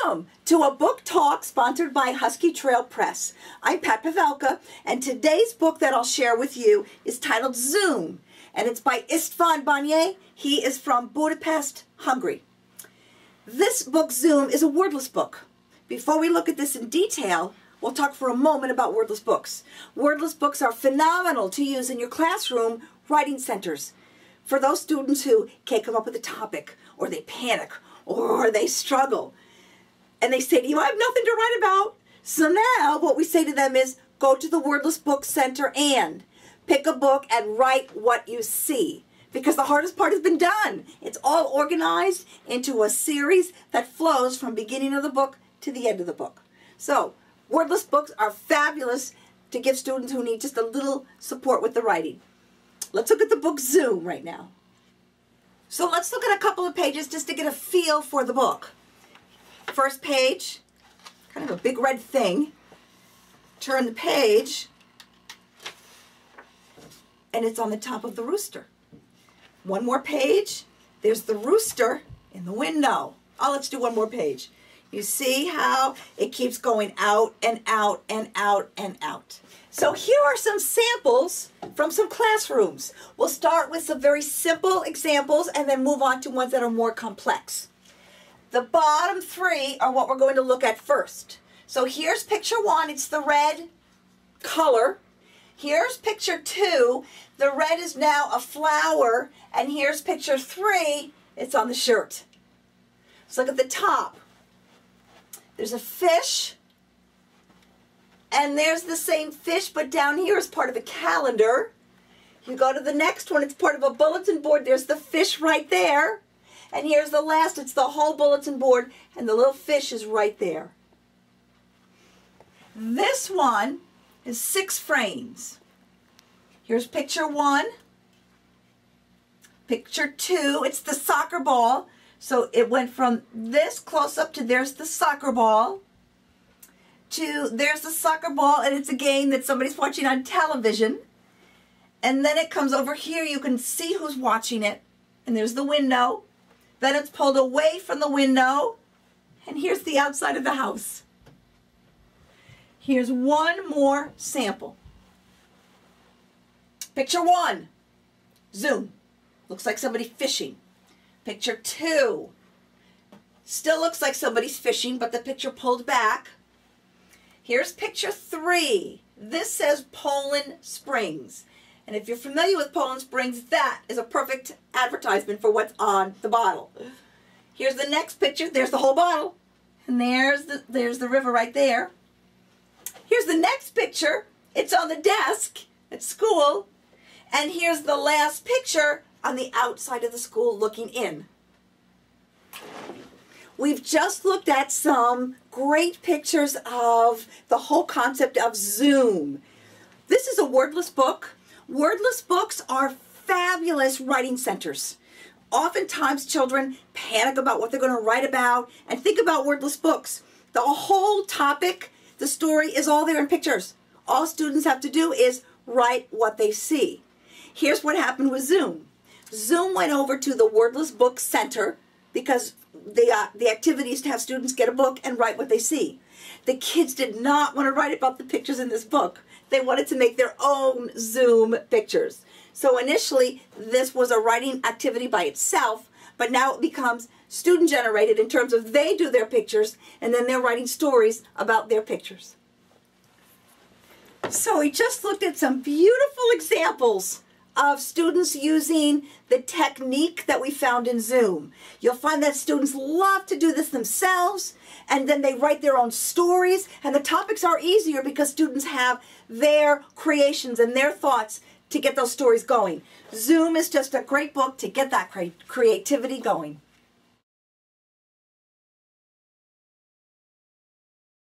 Welcome to a book talk sponsored by Husky Trail Press. I'm Pat Pavelka, and today's book that I'll share with you is titled Zoom, and it's by Istvan Banyai. He is from Budapest, Hungary. This book, Zoom, is a wordless book. Before we look at this in detail, we'll talk for a moment about wordless books. Wordless books are phenomenal to use in your classroom writing centers. For those students who can't come up with a topic, or they panic, or they struggle, and they say to you, I have nothing to write about. So now what we say to them is, go to the Wordless Book Center and pick a book and write what you see. Because the hardest part has been done. It's all organized into a series that flows from beginning of the book to the end of the book. So, wordless books are fabulous to give students who need just a little support with the writing. Let's look at the book Zoom right now. So let's look at a couple of pages just to get a feel for the book. First page, kind of a big red thing. Turn the page, and it's on the top of the rooster. One more page, there's the rooster in the window. Oh, let's do one more page. You see how it keeps going out and out and out and out. So here are some samples from some classrooms. We'll start with some very simple examples and then move on to ones that are more complex. The bottom three are what we're going to look at first. So here's picture one, it's the red color. Here's picture two, the red is now a flower, and here's picture three, it's on the shirt. Let's look at the top. There's a fish, and there's the same fish, but down here is part of a calendar. You go to the next one, it's part of a bulletin board. There's the fish right there. And here's the last, it's the whole bulletin board, and the little fish is right there. This one is 6 frames. Here's picture one. Picture two, it's the soccer ball. So it went from this close up to there's the soccer ball, to there's the soccer ball, and it's a game that somebody's watching on television. And then it comes over here, you can see who's watching it, and there's the window. Then it's pulled away from the window, and here's the outside of the house. Here's one more sample. Picture one, Zoom. Looks like somebody fishing. Picture two, still looks like somebody's fishing, but the picture pulled back. Here's picture three. This says Poland Springs. And if you're familiar with Poland Springs, that is a perfect advertisement for what's on the bottle. Here's the next picture. There's the whole bottle. And there's the river right there. Here's the next picture. It's on the desk at school. And here's the last picture on the outside of the school looking in. We've just looked at some great pictures of the whole concept of Zoom. This is a wordless book. Wordless books are fabulous writing centers. Oftentimes children panic about what they're going to write about and think about wordless books. The whole topic, the story is all there in pictures. All students have to do is write what they see. Here's what happened with Zoom. Zoom went over to the Wordless Book Center because the activity is to have students get a book and write what they see. The kids did not want to write about the pictures in this book. They wanted to make their own Zoom pictures. So initially, this was a writing activity by itself, but now it becomes student-generated in terms of they do their pictures, and then they're writing stories about their pictures. So we just looked at some beautiful examples of students using the technique that we found in Zoom. You'll find that students love to do this themselves, and then they write their own stories, and the topics are easier because students have their creations and their thoughts to get those stories going. Zoom is just a great book to get that creativity going.